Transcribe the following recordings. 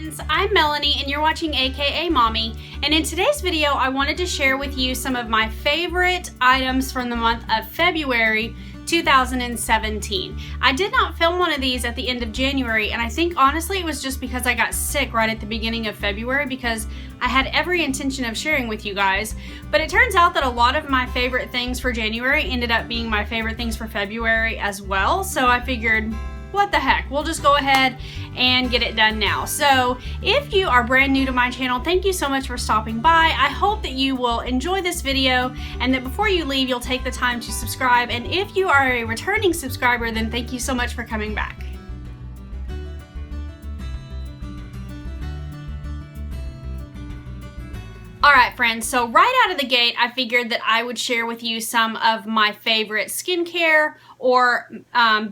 friends, I'm Melanie and you're watching akaMommy, and in today's video I wanted to share with you some of my favorite items from the month of February 2017. I did not film one of these at the end of January, and I think honestly it was just because I got sick right at the beginning of February, because I had every intention of sharing with you guys. But it turns out that a lot of my favorite things for January ended up being my favorite things for February as well, so I figured, what the heck, we'll just go ahead and get it done now. So if you are brand new to my channel, thank you so much for stopping by. I hope that you will enjoy this video and that before you leave you'll take the time to subscribe, and if you are a returning subscriber, then thank you so much for coming back. Alright friends, so right out of the gate I figured that I would share with you some of my favorite skincare or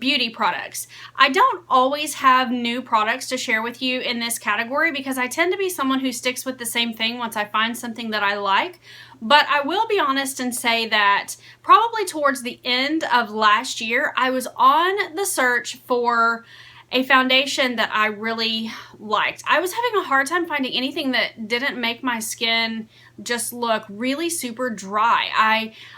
beauty products. I don't always have new products to share with you in this category because I tend to be someone who sticks with the same thing once I find something that I like. But I will be honest and say that probably towards the end of last year, I was on the search for a foundation that I really liked. I was having a hard time finding anything that didn't make my skin just look really super dry.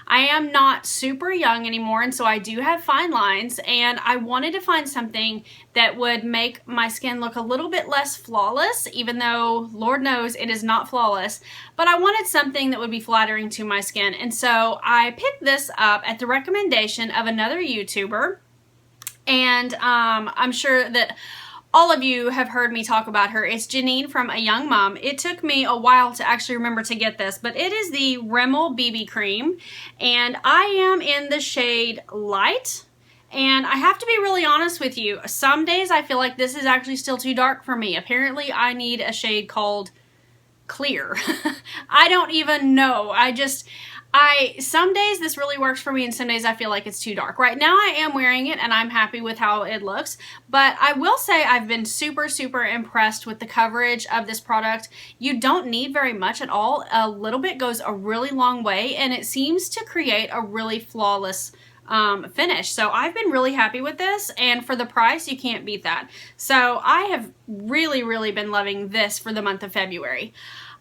I am not super young anymore, and so I do have fine lines, and I wanted to find something that would make my skin look a little bit less flawless, even though Lord knows it is not flawless, but I wanted something that would be flattering to my skin. And so I picked this up at the recommendation of another YouTuber. And I'm sure that all of you have heard me talk about her. It's Janine from A Young Mom. It took me a while to actually remember to get this, but it is the Rimmel BB Cream, and I am in the shade Light. And I have to be really honest with you, some days I feel like this is actually still too dark for me. Apparently I need a shade called Clear. I don't even know. Some days this really works for me, and some days I feel like it's too dark. Right now I am wearing it and I'm happy with how it looks, but I will say I've been super impressed with the coverage of this product. You don't need very much at all. A little bit goes a really long way, and it seems to create a really flawless finish. So I've been really happy with this, and for the price you can't beat that. So I have really been loving this for the month of February.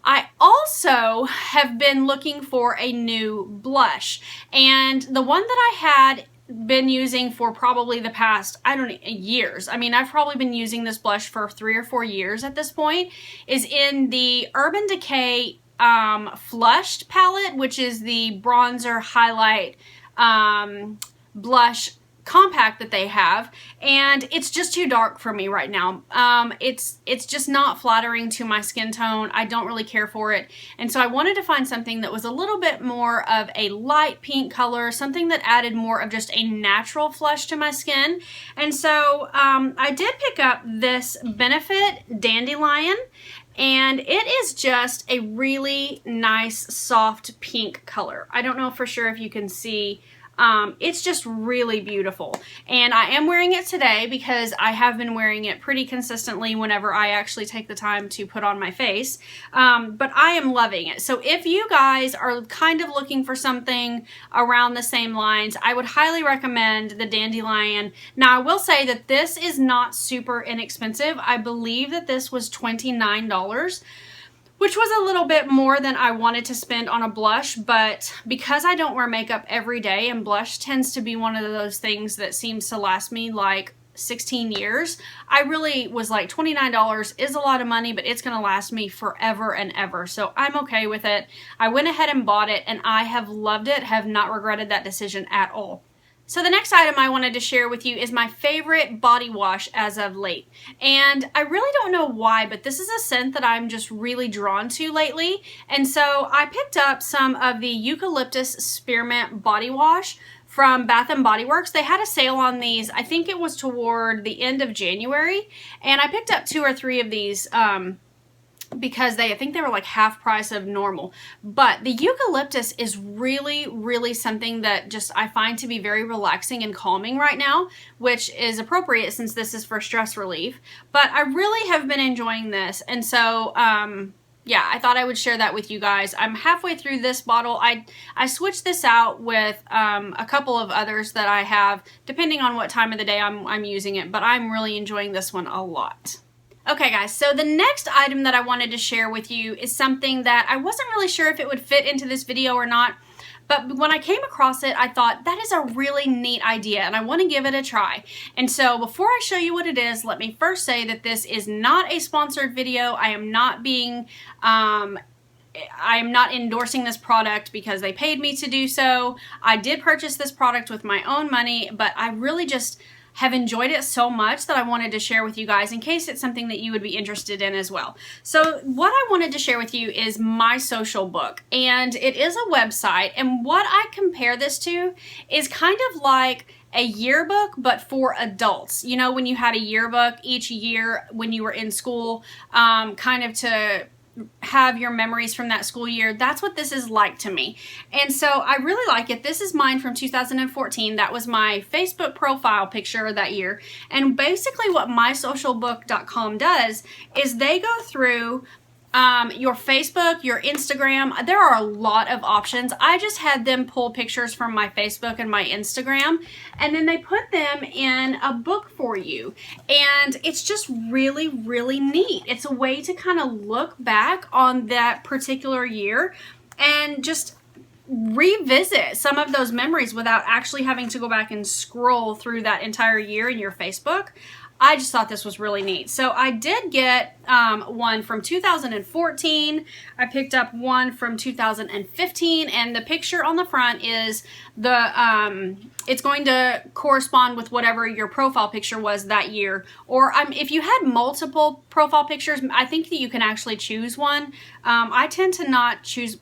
I also have been looking for a new blush, and the one that I had been using for probably the past, I don't know, years. I mean, I've probably been using this blush for 3 or 4 years at this point, is in the Urban Decay Flushed palette, which is the bronzer highlight blush compact that they have, and it's just too dark for me right now. It's just not flattering to my skin tone. I don't really care for it, and so I wanted to find something that was a little bit more of a light pink color, something that added more of just a natural flush to my skin. And so I did pick up this Benefit Dandelion, and it is just a really nice soft pink color. I don't know for sure if you can see. It's just really beautiful, and I am wearing it today because I have been wearing it pretty consistently whenever I actually take the time to put on my face, but I am loving it. So if you guys are kind of looking for something around the same lines, I would highly recommend the Dandelion. Now I will say that this is not super inexpensive. I believe that this was $29, which was a little bit more than I wanted to spend on a blush, but because I don't wear makeup every day, and blush tends to be one of those things that seems to last me like 16 years, I really was like, $29 is a lot of money, but it's going to last me forever and ever, so I'm okay with it. I went ahead and bought it, and I have loved it, have not regretted that decision at all. So the next item I wanted to share with you is my favorite body wash as of late. And I really don't know why, but this is a scent that I'm just really drawn to lately. And so I picked up some of the Eucalyptus Spearmint Body Wash from Bath & Body Works. They had a sale on these. I think it was toward the end of January. And I picked up 2 or 3 of these because I think they were like half price of normal. But the eucalyptus is really something that just I find to be very relaxing and calming right now, which is appropriate since this is for stress relief. But I really have been enjoying this, and so yeah, I thought I would share that with you guys. I'm halfway through this bottle. I switched this out with a couple of others that I have, depending on what time of the day I'm using it, but I'm really enjoying this one a lot. Okay guys, so the next item that I wanted to share with you is something that I wasn't really sure if it would fit into this video or not, but when I came across it, I thought that is a really neat idea and I want to give it a try. And so before I show you what it is, let me first say that this is not a sponsored video. I am not endorsing this product because they paid me to do so. I did purchase this product with my own money, but I really just have enjoyed it so much that I wanted to share with you guys in case it's something that you would be interested in as well. So what I wanted to share with you is My Social Book, and it is a website, and what I compare this to is kind of like a yearbook but for adults. You know, when you had a yearbook each year when you were in school, kind of to have your memories from that school year. That's what this is like to me. And so I really like it. This is mine from 2014. That was my Facebook profile picture that year. And basically what mysocialbook.com does is they go through your Facebook, your Instagram. There are a lot of options. I just had them pull pictures from my Facebook and my Instagram, and then they put them in a book for you. And it's just really, really neat. It's a way to kind of look back on that particular year and just revisit some of those memories without actually having to go back and scroll through that entire year in your Facebook. I just thought this was really neat. So I did get one from 2014. I picked up one from 2015, and the picture on the front is the it's going to correspond with whatever your profile picture was that year. Or if you had multiple profile pictures, I think that you can actually choose one. I tend to not choose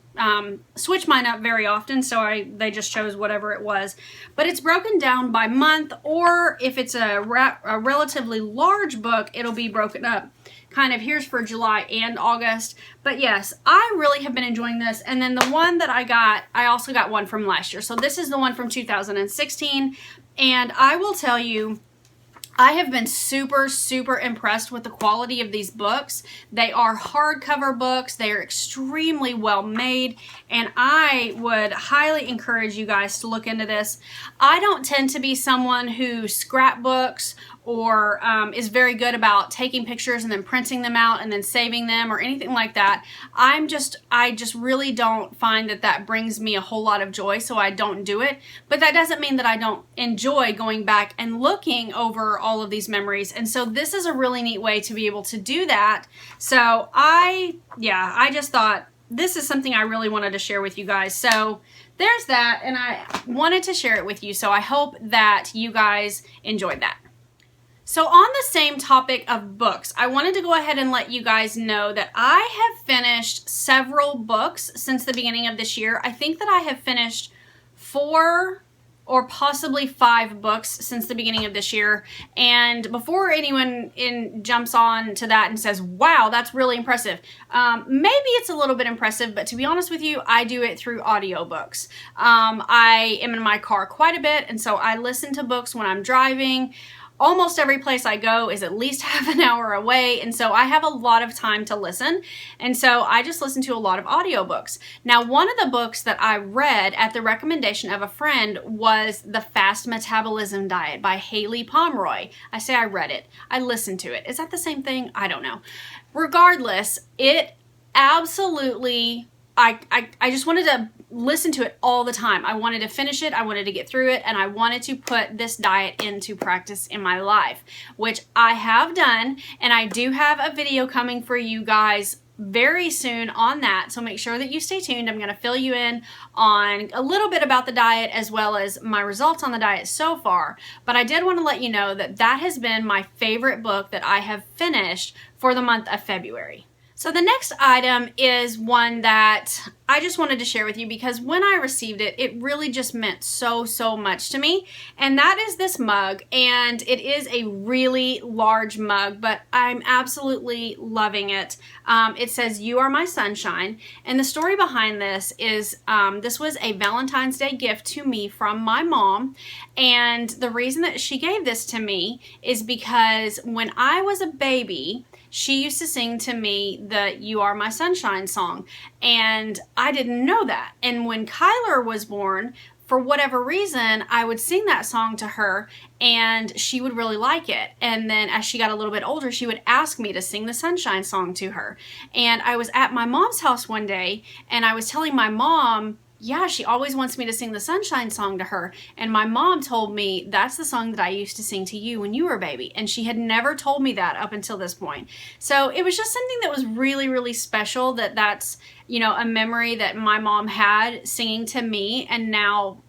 switch mine up very often, so they just chose whatever it was. But it's broken down by month, or if it's a relatively large book, it'll be broken up. Kind of here's for July and August. But yes, I really have been enjoying this. And then the one that I also got one from last year. So this is the one from 2016. And I will tell you, I have been super, super impressed with the quality of these books. They are hardcover books. They are extremely well made, and I would highly encourage you guys to look into this. I don't tend to be someone who scrapbooks or is very good about taking pictures and then printing them out and then saving them or anything like that. I just really don't find that brings me a whole lot of joy, so I don't do it. But that doesn't mean that I don't enjoy going back and looking over all of these memories. And so this is a really neat way to be able to do that. So I just thought this is something I really wanted to share with you guys. So there's that, and I wanted to share it with you. So I hope that you guys enjoyed that. So on the same topic of books, I wanted to go ahead and let you guys know that I have finished several books since the beginning of this year. I think that I have finished 4 or possibly 5 books since the beginning of this year. And before anyone jumps on to that and says, wow, that's really impressive. Maybe it's a little bit impressive, but to be honest with you, I do it through audiobooks. I am in my car quite a bit, and so I listen to books when I'm driving. Almost every place I go is at least half an hour away, and so I have a lot of time to listen, and so I just listen to a lot of audiobooks. Now, one of the books that I read at the recommendation of a friend was The Fast Metabolism Diet by Haley Pomeroy. I say I read it. I listened to it. Is that the same thing? I don't know. Regardless, it absolutely... I just wanted to listen to it all the time. I wanted to finish it, I wanted to get through it, and I wanted to put this diet into practice in my life, which I have done, and I do have a video coming for you guys very soon on that, so make sure that you stay tuned. I'm going to fill you in on a little bit about the diet as well as my results on the diet so far, but I did want to let you know that that has been my favorite book that I have finished for the month of February. So the next item is one that I just wanted to share with you because when I received it, it really just meant so, so much to me. And that is this mug, and it is a really large mug, but I'm absolutely loving it. It says, "You are my sunshine." And the story behind this is this was a Valentine's Day gift to me from my mom. And the reason that she gave this to me is because when I was a baby, she used to sing to me the "You Are My Sunshine" song, and I didn't know that. And when Kyler was born, for whatever reason, I would sing that song to her and she would really like it. And then as she got a little bit older, she would ask me to sing the Sunshine song to her. And I was at my mom's house one day and I was telling my mom, yeah, she always wants me to sing the Sunshine song to her. And my mom told me, that's the song that I used to sing to you when you were a baby. And she had never told me that up until this point. So it was just something that was really, really special, that's, you know, a memory that my mom had singing to me. And now,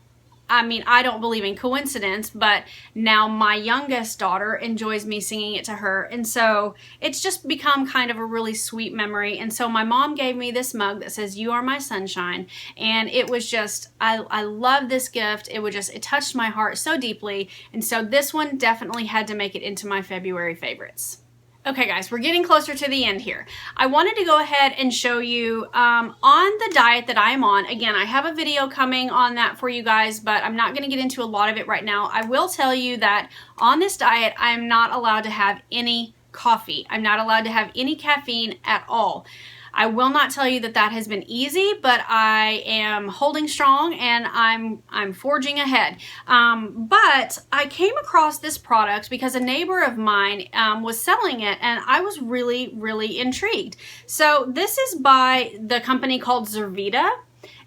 I mean, I don't believe in coincidence, but now my youngest daughter enjoys me singing it to her. And so it's just become kind of a really sweet memory. And so my mom gave me this mug that says, "You are my sunshine." And it was just, I love this gift. It touched my heart so deeply. And so this one definitely had to make it into my February favorites. Okay guys, we're getting closer to the end here. I wanted to go ahead and show you on the diet that I'm on. Again, I have a video coming on that for you guys, but I'm not going to get into a lot of it right now. I will tell you that on this diet, I'm not allowed to have any coffee. I'm not allowed to have any caffeine at all. I will not tell you that that has been easy, but I am holding strong and I'm forging ahead. But I came across this product because a neighbor of mine was selling it and I was really, really intrigued. So this is by the company called Zurvita.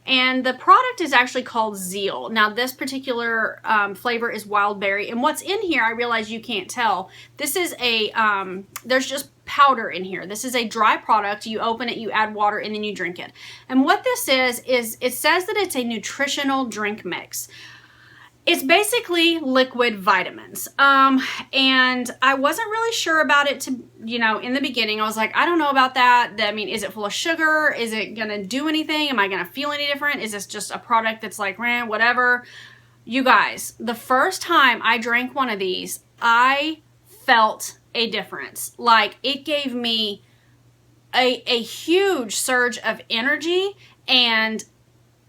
And the product is actually called Zeal. Now this particular flavor is wild berry. And what's in here, I realize you can't tell. This is a, there's just powder in here. This is a dry product. You open it, you add water, and then you drink it. And what this is it says that it's a nutritional drink mix. It's basically liquid vitamins. And I wasn't really sure about it in the beginning. I was like, I don't know about that. I mean, is it full of sugar? Is it gonna do anything? Am I gonna feel any different? Is this just a product that's like, whatever? You guys, the first time I drank one of these, I felt a difference. Like, it gave me a huge surge of energy, and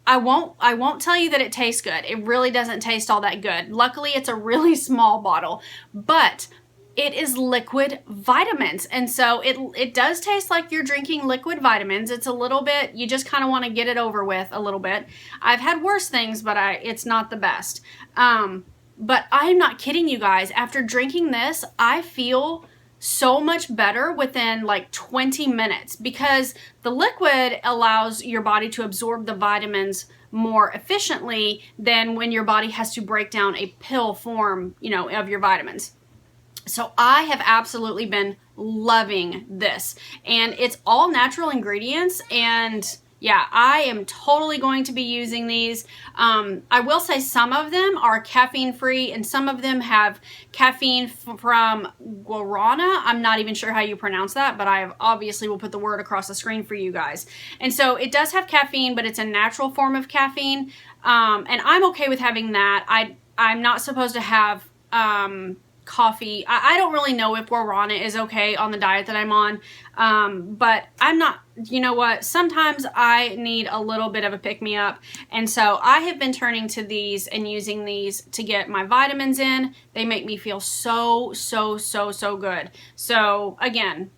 I won't tell you that it tastes good. It really doesn't taste all that good. Luckily, it's a really small bottle, but it is liquid vitamins. And so it does taste like you're drinking liquid vitamins. It's a little bit, you just kind of want to get it over with a little bit. I've had worse things, but it's not the best. But I'm not kidding you guys. After drinking this, I feel so much better within like 20 minutes because the liquid allows your body to absorb the vitamins more efficiently than when your body has to break down a pill form, of your vitamins. So I have absolutely been loving this, and it's all natural ingredients, and yeah, I am totally going to be using these. I will say some of them are caffeine free and some of them have caffeine from guarana. I'm not even sure how you pronounce that, but I obviously will put the word across the screen for you guys. And so it does have caffeine, but it's a natural form of caffeine. And I'm okay with having that. I'm not supposed to have coffee. I don't really know if guarana is okay on the diet that I'm on, but I'm not, you know what, sometimes I need a little bit of a pick-me-up, and so I have been turning to these and using these to get my vitamins in. They make me feel so good. So again,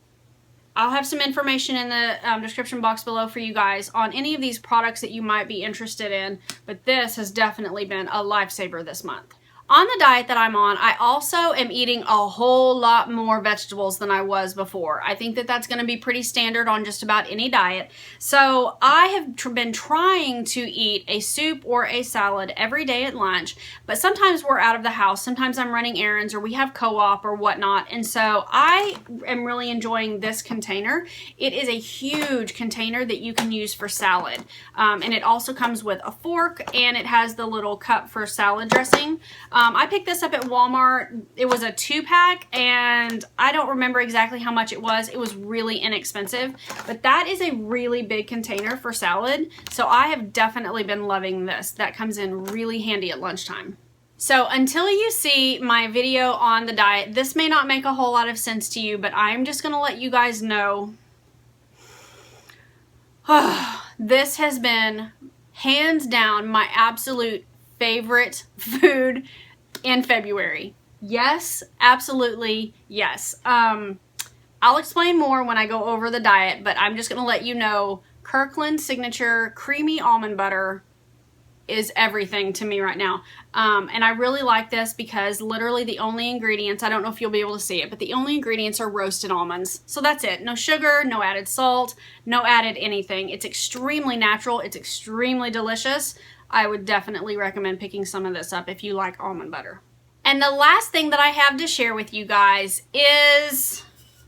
I'll have some information in the description box below for you guys on any of these products that you might be interested in, but this has definitely been a lifesaver this month. On the diet that I'm on, I also am eating a whole lot more vegetables than I was before. I think that that's going to be pretty standard on just about any diet. So I have been trying to eat a soup or a salad every day at lunch, but sometimes we're out of the house. Sometimes I'm running errands or we have co-op or whatnot. And so I am really enjoying this container. It is a huge container that you can use for salad. And it also comes with a fork and it has the little cup for salad dressing. I picked this up at Walmart. It was a 2-pack and I don't remember exactly how much it was. It was really inexpensive, but that is a really big container for salad. So I have definitely been loving this. That comes in really handy at lunchtime. So until you see my video on the diet, this may not make a whole lot of sense to you, but I'm just going to let you guys know this has been hands down my absolute favorite food in February. Yes, absolutely yes. I'll explain more when I go over the diet, but I'm just going to let you know Kirkland Signature Creamy Almond Butter. is everything to me right now. And I really like this because literally the only ingredients, I don't know if you'll be able to see it, but the only ingredients are roasted almonds. So that's it. No sugar, no added salt, no added anything. It's extremely natural. It's extremely delicious. I would definitely recommend picking some of this up if you like almond butter. And the last thing that I have to share with you guys is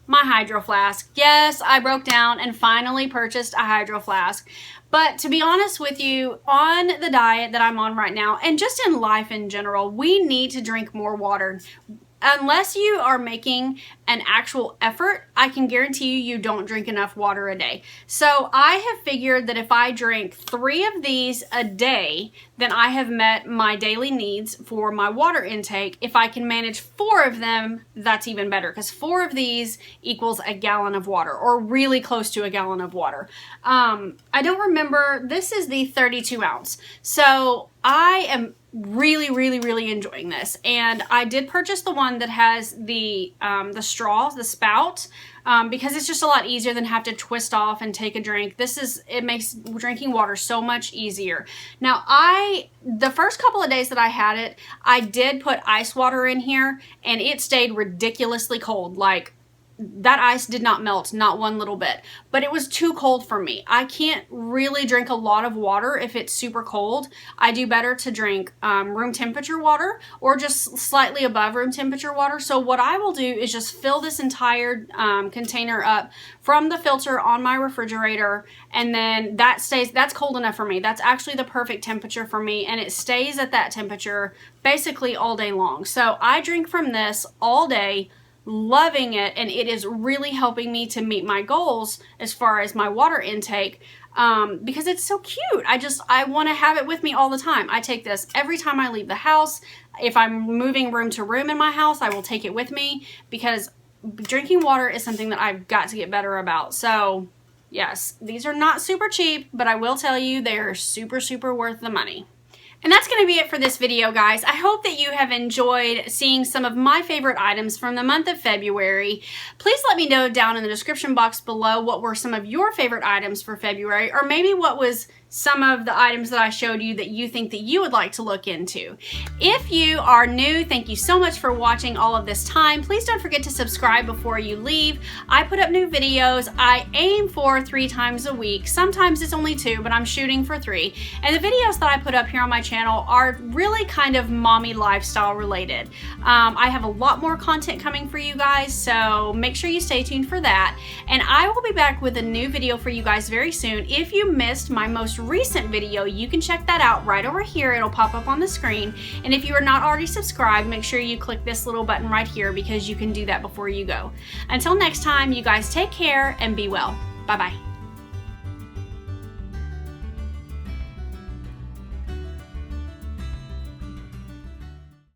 my hydro flask. Yes, I broke down and finally purchased a hydro flask. But to be honest with you, on the diet that I'm on right now, and just in life in general, we need to drink more water. Unless you are making an actual effort, I can guarantee you don't drink enough water a day. So I have figured that if I drink 3 of these a day, then I have met my daily needs for my water intake. If I can manage 4 of them, that's even better, because 4 of these equals a gallon of water, or really close to a gallon of water. I don't remember, this is the 32 ounce. So I am really enjoying this, and I did purchase the one that has the straw, the spout, because it's just a lot easier than have to twist off and take a drink. It makes drinking water so much easier. Now the first couple of days that I had it, I did put ice water in here, and it stayed ridiculously cold. Like, that ice did not melt, not one little bit, but it was too cold for me. I can't really drink a lot of water if it's super cold. I do better to drink room temperature water, or just slightly above room temperature water. So what I will do is just fill this entire container up from the filter on my refrigerator, and then that's cold enough for me. That's actually the perfect temperature for me, and it stays at that temperature basically all day long. So I drink from this all day, loving it, and it is really helping me to meet my goals as far as my water intake, because it's so cute. I want to have it with me all the time. I take this every time I leave the house. If I'm moving room to room in my house, I will take it with me, because drinking water is something that I've got to get better about. So yes, these are not super cheap, but I will tell you they're super worth the money. And that's going to be it for this video, guys. I hope that you have enjoyed seeing some of my favorite items from the month of February. Please let me know down in the description box below what were some of your favorite items for February, or maybe what was some of the items that I showed you that you think that you would like to look into. If you are new, thank you so much for watching all of this time. Please don't forget to subscribe before you leave. I put up new videos. I aim for 3 times a week. Sometimes it's only 2, but I'm shooting for 3. And the videos that I put up here on my channel are really kind of mommy lifestyle related. I have a lot more content coming for you guys, so make sure you stay tuned for that. And I will be back with a new video for you guys very soon. If you missed my most recent video, you can check that out right over here. It'll pop up on the screen. And if you are not already subscribed, make sure you click this little button right here, because you can do that before you go. Until next time, you guys take care and be well. Bye-bye.